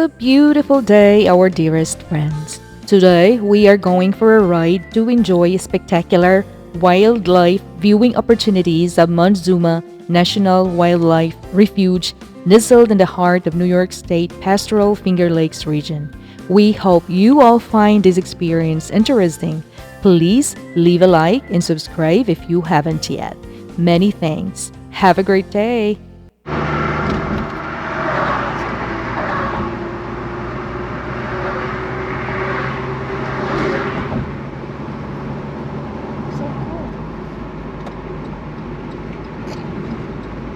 a beautiful day, our dearest friends. Today, we are going for a ride to enjoy spectacular wildlife viewing opportunities of Montezuma National Wildlife Refuge, nestled in the heart of New York State Pastoral Finger Lakes region. We hope you all find this experience interesting. Please leave a like and subscribe if you haven't yet. Many thanks. Have a great day.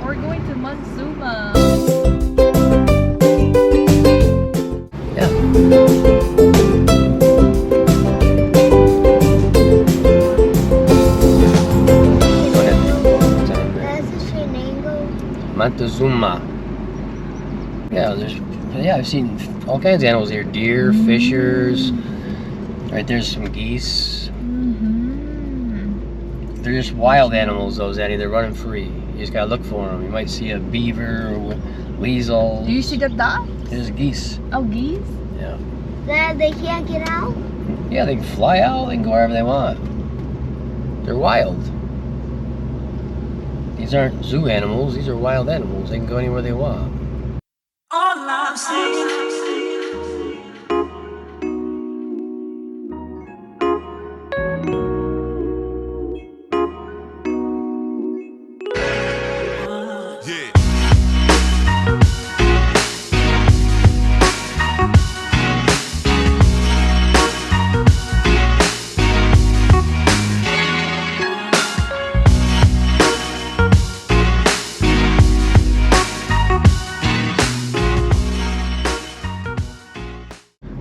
We're going to Montezuma. Yeah. Montezuma. I've seen all kinds of animals here. Deer, fishers. Right there's some geese. They're just wild animals, those, Eddie. They're running free. You just gotta look for them. You might see a beaver or weasel. Do you see the dog? There's geese. Oh, geese? Yeah. That they can't get out? Yeah, they can fly out. They can go wherever they want. They're wild. These aren't zoo animals. These are wild animals. They can go anywhere they want. All I'm saying.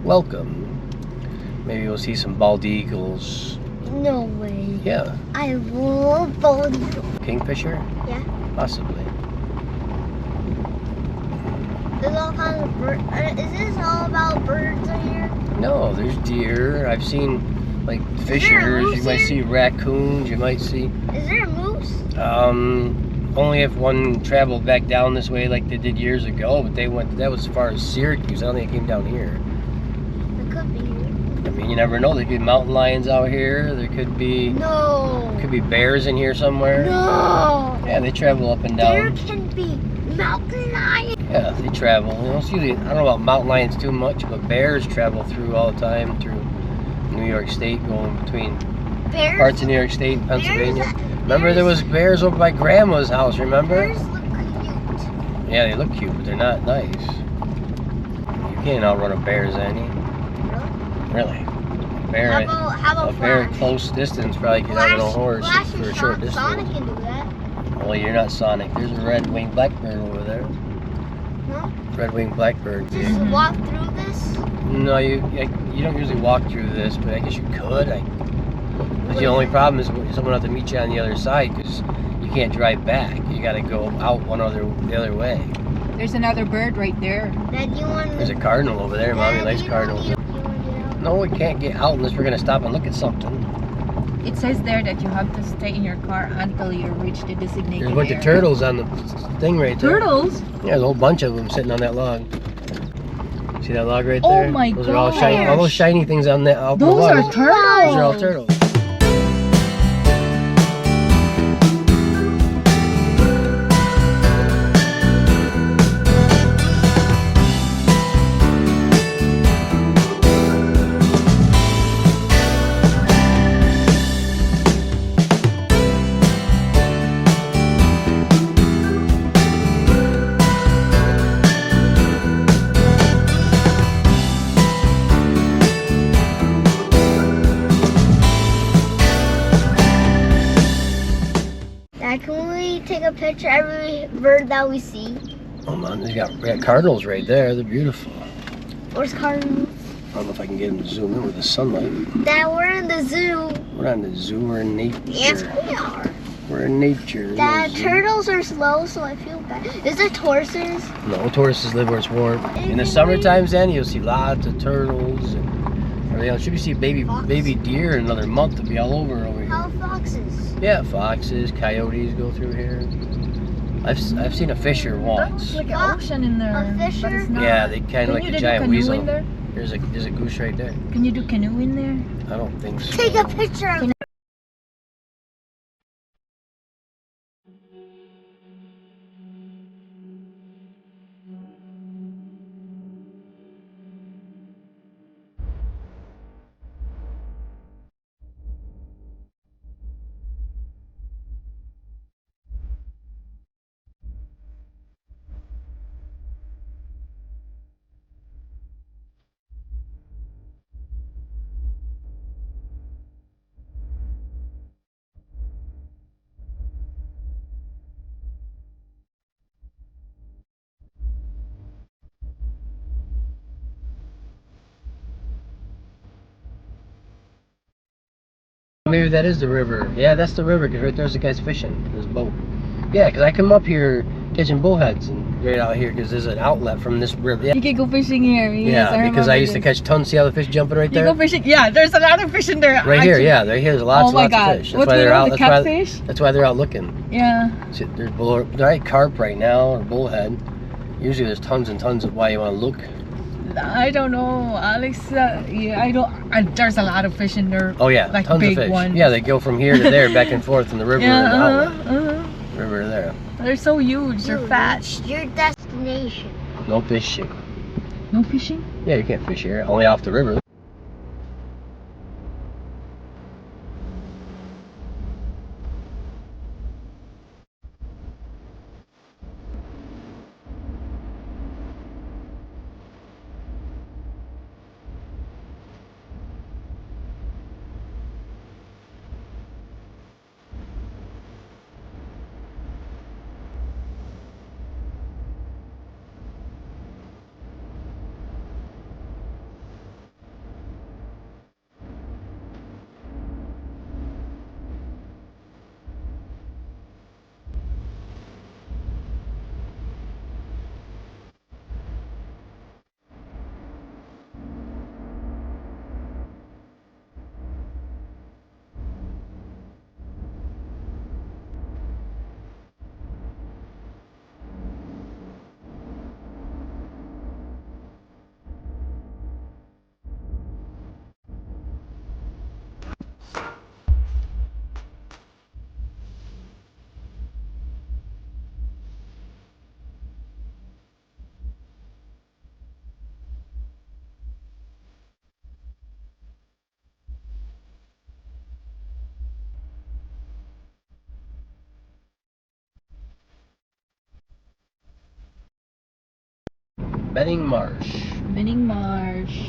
Welcome. Maybe we'll see some bald eagles. No way. Yeah. I love bald eagle. Kingfisher? Yeah. Possibly. There's all kinds of birds. Is this all about birds in here? No, there's deer. I've seen like there a fishers. moose You might here? see raccoons. You might see. Is there a moose? Only if one traveled back down this way like they did years ago, but they went. That was as far as Syracuse. I don't think it came down here. It could be here. I mean, you never know. There could be mountain lions out here. There could be. No. Could be bears in here somewhere. No. Yeah, they travel up and There down. can be mountain lions. Yeah, they travel. You know, it's usually, I don't know about mountain lions too much, but bears travel through all the time through New York State, going between Bears. parts of New York State and Pennsylvania. Bears- Remember there was bears over by Grandma's house, remember? Bears look cute. Yeah, they look cute, but they're not nice. You can't outrun a bear, Zanny. Really? Bear, How about a bear at Flash? close distance probably could outrun a horse Flash for a and short distance. Sonic can do that. Well, you're not Sonic. There's a red-winged blackbird over there. No? Red-winged blackbird. Just walk through this? No, you don't usually walk through this, but I guess you could. But the only problem is someone will have to meet you on the other side because you can't drive back. You got to go out the other way. There's another bird right there. Dad, you want There's a cardinal over there. Mommy likes cardinals. No, we can't get out unless we're gonna stop and look at something. It says there that you have to stay in your car until you reach the designated There's a bunch of area. turtles on the thing right there. Turtles? Yeah, there's a whole bunch of them sitting on that log. See that log right Oh there? my Those are all shiny. gosh. All those shiny things on that. Out the Those log. are turtles. Those are all turtles. Dad, can we take a picture of every bird that we see? Oh man, we got cardinals right there. They're beautiful. Where's cardinals? I don't know if I can get them to zoom in with the sunlight. Dad, we're in the zoo. We're on the zoo. We're in nature. Yes, we are. We're in nature. Dad, Zoo. turtles are slow, so I feel bad. Is there tortoises? No, tortoises live where it's warm. In the summertime, then you'll see lots of turtles and everything else. Should we see baby deer in another month? They'll be all over here. How foxes? Yeah, foxes, coyotes go through here. I've seen a fisher That once. looks like an ocean in there. A fisher? But it's not. Yeah, they kind of like Can you a do giant canoe weasel. in there? There's a goose right there. Can you do canoe in there? I don't think so. Take a picture of Maybe that is the river. Yeah, that's the river, because right there's the guy's fishing in his boat. Yeah, because I come up here catching bullheads and right out here because there's an outlet from this river. Yeah, You can go fishing here. Yes, because I remember used to this. catch tons. See how the fish jumping right You there? go fishing. Yeah, there's a lot of fish in there. Right here, actually. yeah. Right here, there's lots Oh my and lots God. of fish. That's What's why with they're all out. the That's why, catfish? that's why they're out looking. Yeah. See, there's carp right now, or bullhead. Usually there's tons and tons of why you want to look. I don't know, Alex. Yeah, I don't. There's a lot of fish in there. Oh yeah, like tons big of fish. ones. Yeah, they go from here to there, back and forth in the river and the Yeah. outlet. River to there. They're so huge. They're you fat. reached your destination. No fishing. No fishing. Yeah, you can't fish here. Only off the river. Benning Marsh. Benning Marsh.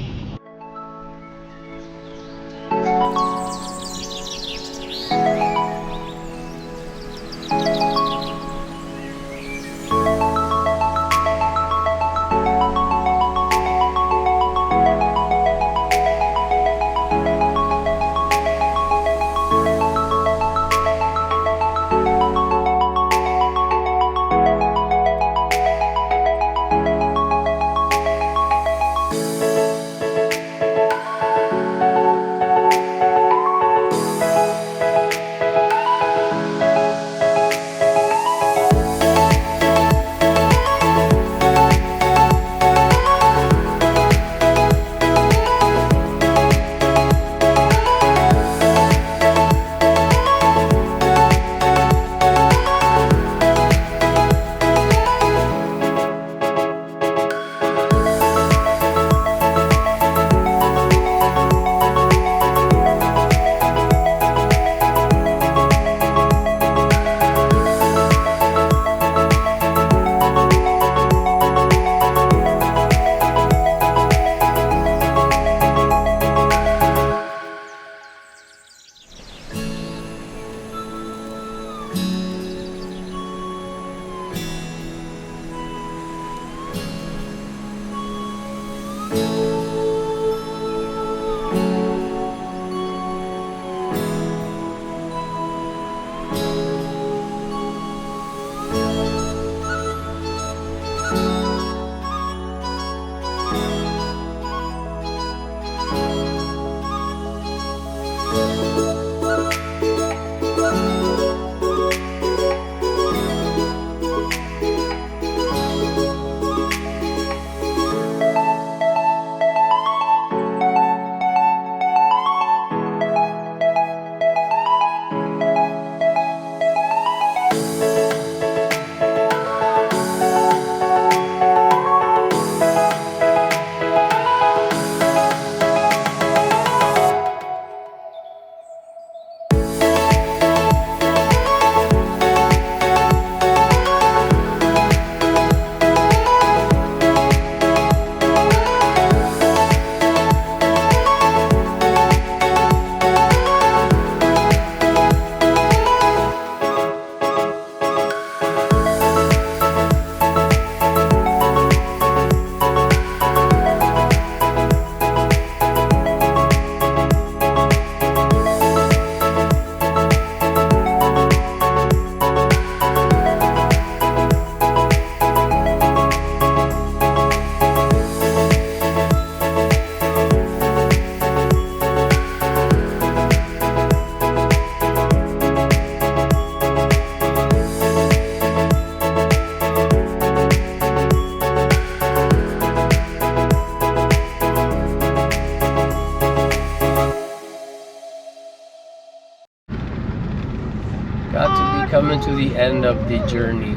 to be coming to the end of the journey.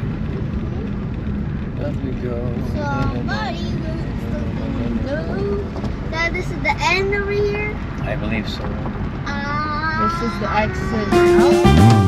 Up we go. Somebody go. Now this is the end over here. I believe so. This is the exit.